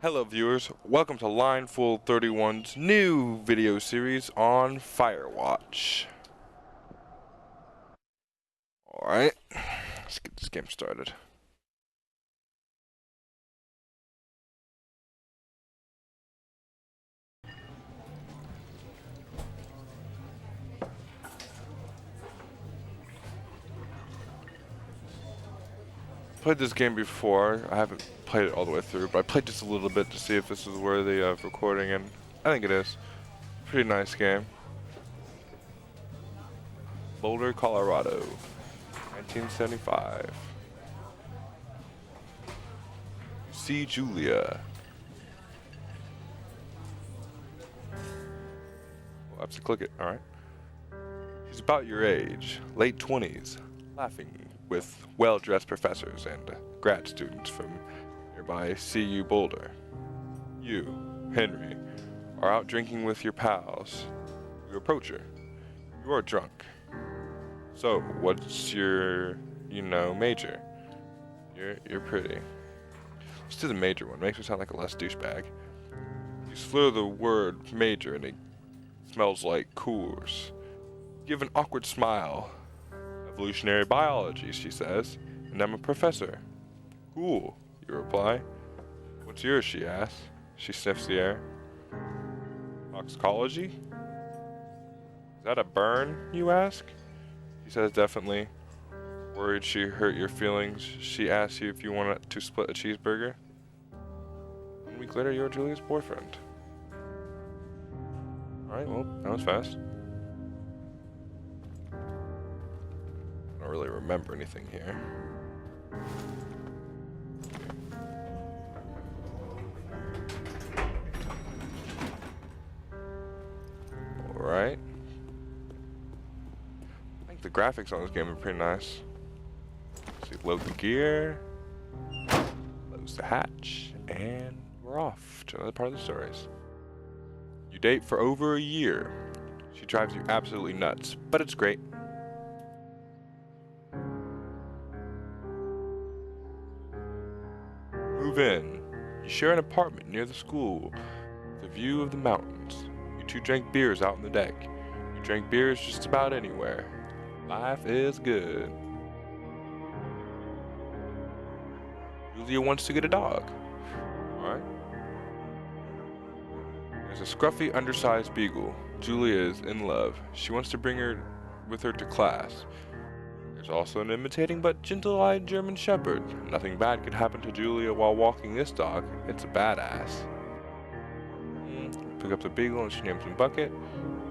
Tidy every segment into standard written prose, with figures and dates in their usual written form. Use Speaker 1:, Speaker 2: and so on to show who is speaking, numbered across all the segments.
Speaker 1: Hello viewers, welcome to Lineful 31's new video series on Firewatch. Alright, let's get this game started. Played this game before. I haven't played it all the way through, but I played just a little bit to see if this is worthy of recording, and I think it is. Pretty nice game. Boulder, Colorado, 1975. See Julia. We'll have to click it, alright. She's about your age, late 20s, laughing with well-dressed professors and grad students from nearby CU Boulder. You, Henry, are out drinking with your pals. You approach her. You are drunk. So, what's your, major? You're pretty. Let's do the major one. Makes me sound like a less douchebag. You slur the word major and it smells like Coors. Give an awkward smile. Evolutionary biology, she says, and I'm a professor. Cool, you reply. What's yours, she asks. She sniffs the air. Toxicology? Is that a burn, you ask? She says definitely. Worried she hurt your feelings, she asks you if you want to split a cheeseburger. 1 week later, you're Julia's boyfriend. Alright, well, that was fast. I don't really remember anything here. Alright. I think the graphics on this game are pretty nice. Let's see, load the gear, close the hatch, and we're off to another part of the stories. You date for over a year. She drives you absolutely nuts, but it's great. Move in. You share an apartment near the school with a view of the mountains. You two drink beers out on the deck. You drink beers just about anywhere. Life is good. Julia wants to get a dog. Alright. There's a scruffy, undersized beagle. Julia is in love. She wants to bring her with her to class. There's also an imitating but gentle-eyed German Shepherd. Nothing bad could happen to Julia while walking this dog. It's a badass. Pick up the beagle and she names him Bucket.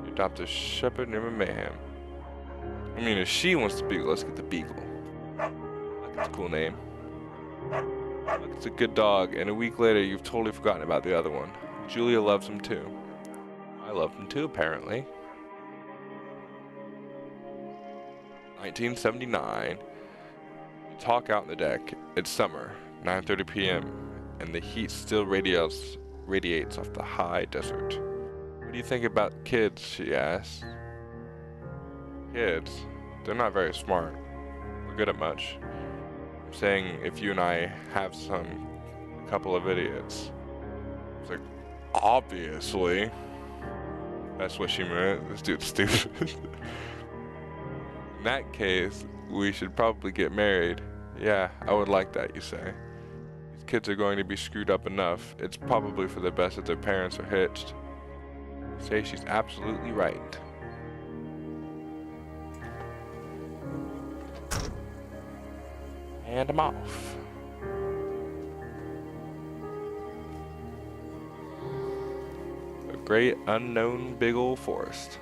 Speaker 1: You adopt a shepherd named Mayhem. I mean, if she wants the beagle, let's get the beagle. That's a cool name. It's a good dog, and a week later you've totally forgotten about the other one. Julia loves him too. I love him too, apparently. 1979. You talk out on the deck. It's summer, 9:30 p.m., and the heat still radiates off the high desert. What do you think about kids, she asks. Kids? They're not very smart. We're good at much. I'm saying if you and I have a couple of idiots. It's like, obviously. That's what she meant. This dude's stupid. In that case, we should probably get married. Yeah, I would like that, you say. These kids are going to be screwed up enough. It's probably for the best that their parents are hitched. You say she's absolutely right. And I'm off. A great unknown big old forest.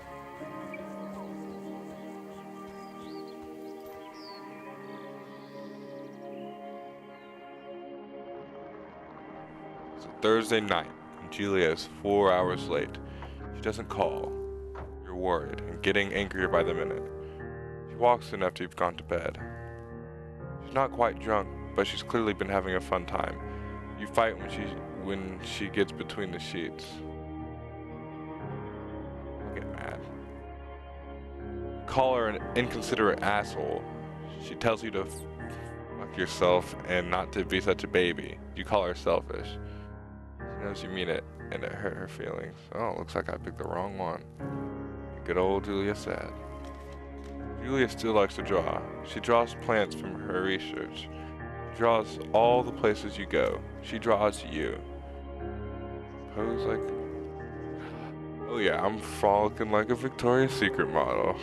Speaker 1: It's a Thursday night, and Julia is 4 hours late. She doesn't call. You're worried and getting angrier by the minute. She walks in after you've gone to bed. She's not quite drunk, but she's clearly been having a fun time. You fight when she gets between the sheets. I get mad. You call her an inconsiderate asshole. She tells you to fuck yourself and not to be such a baby. You call her selfish. knows you mean it, and it hurt her feelings. Oh, looks like I picked the wrong one. Good old Julia said. Julia still likes to draw. She draws plants from her research. She draws all the places you go. She draws you. Pose like... Oh yeah, I'm frolicking like a Victoria's Secret model.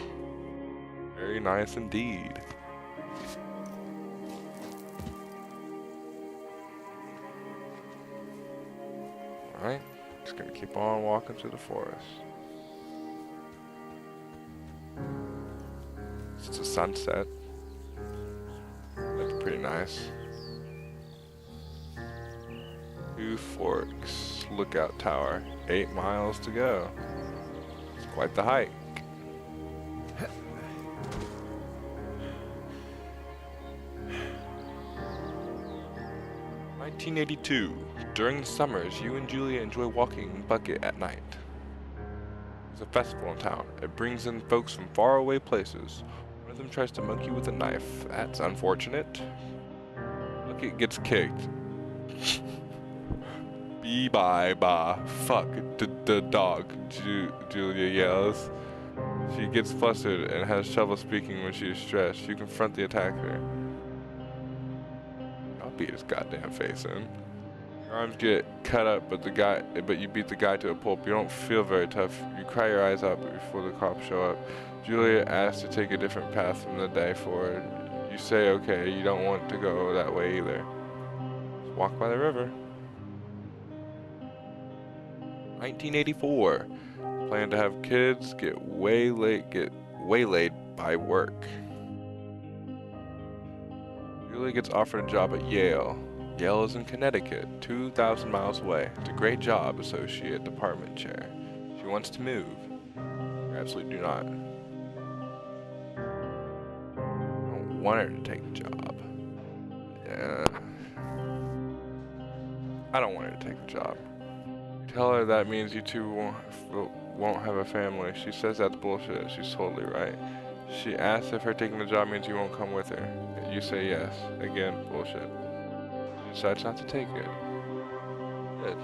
Speaker 1: Very nice indeed. Alright, just gonna keep on walking through the forest. It's a sunset. That's pretty nice. Two Forks Lookout Tower. 8 miles to go. It's quite the hike. (1982). During the summers, you and Julia enjoy walking Bucket at night. There's a festival in town. It brings in folks from faraway places. One of them tries to monkey with a knife. That's unfortunate. Bucket gets kicked. Bye, fuck the dog, Julia yells. She gets flustered and has trouble speaking when she is stressed. You confront the attacker. I'll beat his goddamn face in. Your arms get cut up, but you beat the guy to a pulp. You don't feel very tough. You cry your eyes out before the cops show up. Julia asks to take a different path from the day forward. You say okay, you don't want to go that way either. Just walk by the river. 1984. Plan to have kids, get waylaid by work. Julia gets offered a job at Yale. Yale is in Connecticut, 2,000 miles away. It's a great job, associate department chair. She wants to move. You absolutely do not. I don't want her to take the job. Yeah. I don't want her to take the job. Tell her that means you two won't have a family. She says that's bullshit. She's totally right. She asks if her taking the job means you won't come with her. You say yes. Again, bullshit. She decides not to take it. Good.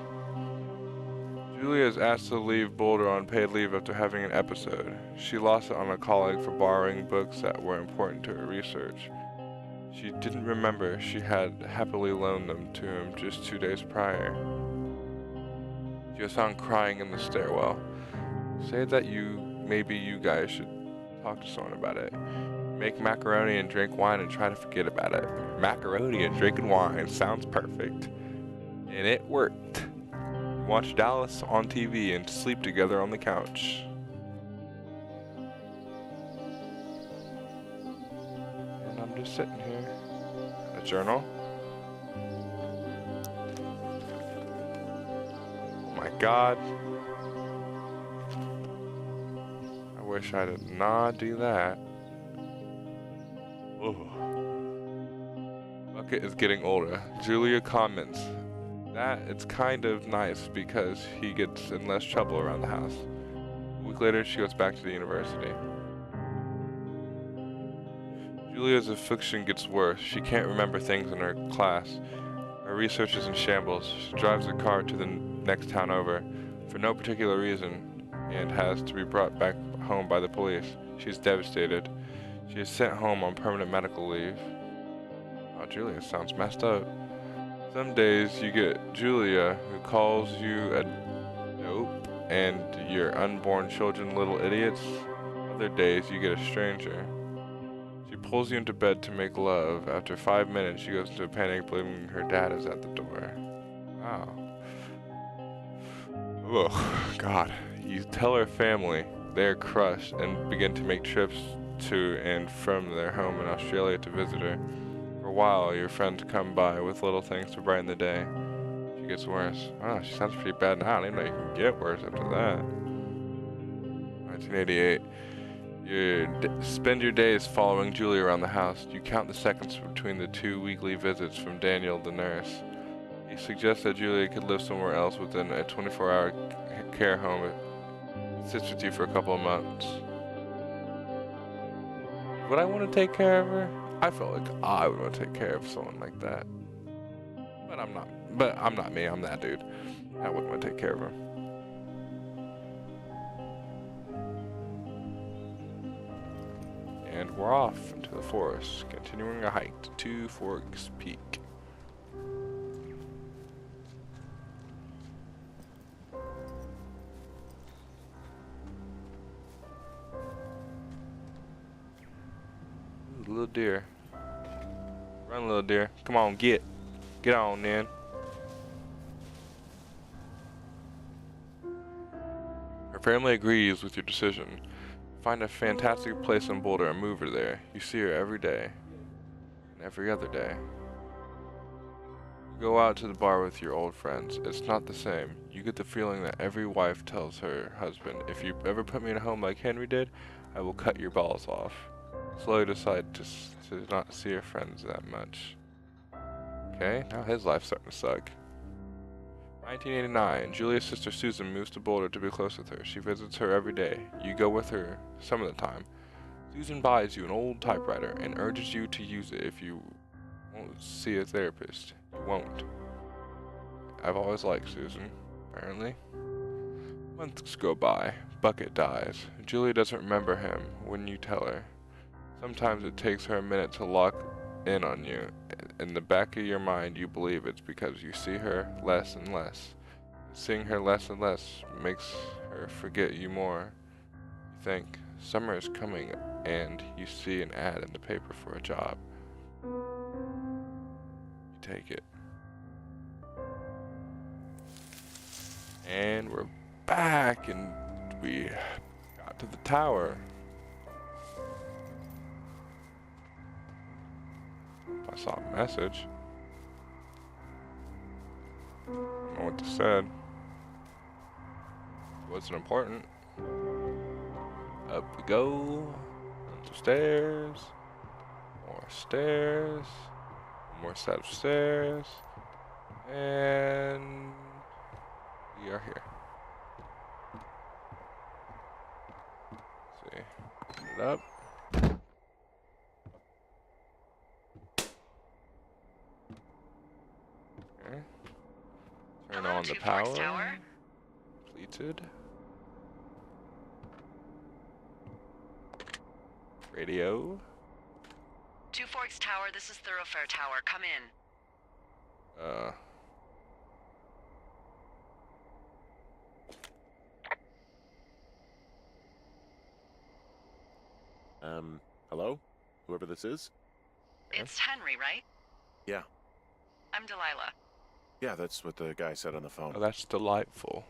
Speaker 1: Julia is asked to leave Boulder on paid leave after having an episode. She lost it on a colleague for borrowing books that were important to her research. She didn't remember she had happily loaned them to him just 2 days prior. She was found crying in the stairwell. Say that maybe you guys should talk to someone about it. Make macaroni and drink wine and try to forget about it. Macaroni and drinking wine sounds perfect. And it worked. Watch Dallas on TV and sleep together on the couch. And I'm just sitting here. A journal. God. I wish I did not do that. Ugh. Bucket is getting older. Julia comments that it's kind of nice because he gets in less trouble around the house. A week later, she goes back to the university. Julia's affliction gets worse. She can't remember things in her class. Her research is in shambles. She drives the car to the next town over for no particular reason and has to be brought back home by the police. She's devastated. She is sent home on permanent medical leave. Oh, Julia sounds messed up. Some days you get Julia, who calls you a dope and your unborn children little idiots. Other days you get a stranger. She pulls you into bed to make love. After 5 minutes, she goes into a panic, believing her dad is at the door. Wow. Oh, God. You tell her family. They are crushed and begin to make trips to and from their home in Australia to visit her. For a while, your friends come by with little things to brighten the day. She gets worse. Oh, she sounds pretty bad now. I didn't know you can get worse after that. 1988. You spend your days following Julia around the house. You count the seconds between the 2 weekly visits from Daniel, the nurse. He suggests that Julia could live somewhere else within a 24-hour care home. It sits with you for a couple of months. Would I want to take care of her? I felt like I would want to take care of someone like that. But I'm not But I'm not me, I'm that dude. I wouldn't want to take care of her. And we're off into the forest, continuing a hike to Two Forks Peak. Ooh, little deer. Run, little deer. Come on, get on then. Her family agrees with your decision. Find a fantastic place in Boulder and move her there. You see her every day. And every other day. You go out to the bar with your old friends. It's not the same. You get the feeling that every wife tells her husband, if you ever put me in a home like Henry did, I will cut your balls off. Slowly decide to not see her friends that much. Okay, now his life's starting to suck. 1989, Julia's sister Susan moves to Boulder to be close with her. She visits her every day. You go with her some of the time. Susan buys you an old typewriter and urges you to use it if you won't see a therapist. You won't. I've always liked Susan, apparently. Months go by. Bucket dies. Julia doesn't remember him when you tell her. Sometimes it takes her a minute to lock in on you. In the back of your mind, you believe it's because you see her less and less. Seeing her less and less makes her forget you more. You think, summer is coming, and you see an ad in the paper for a job. You take it. And we're back, and we got to the tower. I saw a message. I don't know what this said. It wasn't important. Up we go. Up the stairs. More stairs. More set of stairs. And we are here. Let's see. Put it up. Turn on the power. Completed. Radio.
Speaker 2: Two Forks Tower, this is Thoroughfare Tower. Come in.
Speaker 3: Hello? Whoever this is?
Speaker 2: It's Henry, right?
Speaker 3: Yeah.
Speaker 2: I'm Delilah.
Speaker 3: Yeah, that's what the guy said on the phone.
Speaker 1: Oh, that's delightful.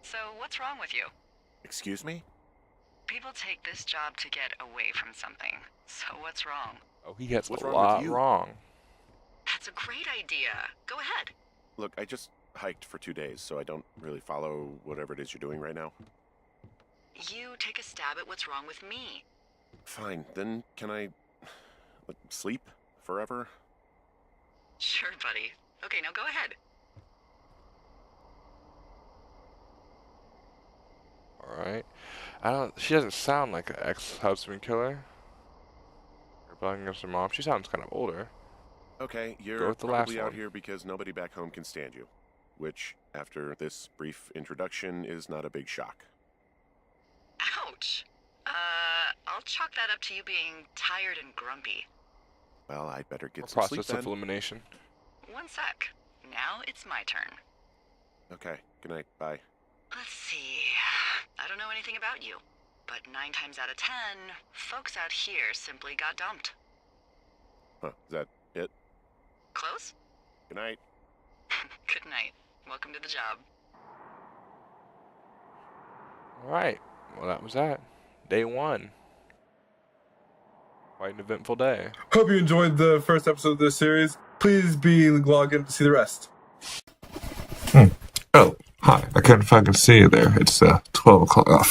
Speaker 2: So, what's wrong with you?
Speaker 3: Excuse me?
Speaker 2: People take this job to get away from something. So, what's wrong?
Speaker 1: Oh, he gets
Speaker 3: What's
Speaker 1: a
Speaker 3: wrong
Speaker 1: lot
Speaker 3: with you?
Speaker 1: wrong.
Speaker 2: That's a great idea. Go ahead.
Speaker 3: Look, I just hiked for 2 days, so I don't really follow whatever it is you're doing right now.
Speaker 2: You take a stab at what's wrong with me.
Speaker 3: Fine, then can I sleep forever?
Speaker 2: Sure, buddy. Okay, now go ahead.
Speaker 1: Alright. She doesn't sound like an ex-husband killer. Rebelling against her mom. She sounds kind of older.
Speaker 3: Okay,
Speaker 1: Go
Speaker 3: you're
Speaker 1: with the
Speaker 3: probably
Speaker 1: last
Speaker 3: out
Speaker 1: one.
Speaker 3: here because nobody back home can stand you. Which, after this brief introduction, is not a big shock.
Speaker 2: Ouch. I'll chalk that up to you being tired and grumpy.
Speaker 3: Well, I'd better get
Speaker 1: Or
Speaker 3: some sleep
Speaker 1: process of
Speaker 3: then.
Speaker 1: elimination.
Speaker 2: One sec. Now it's my turn.
Speaker 3: Okay, good night, bye.
Speaker 2: Let's see. I don't know anything about you, but 9 times out of 10, folks out here simply got dumped.
Speaker 3: Huh, is that it?
Speaker 2: Close?
Speaker 3: Good night.
Speaker 2: Good night. Welcome to the job.
Speaker 1: Alright. Well, that was that. Day 1. Quite an eventful day.
Speaker 4: Hope you enjoyed the first episode of this series. Please be logged in to see the rest.
Speaker 5: Oh, hi. I couldn't fucking see you there. It's 12 o'clock.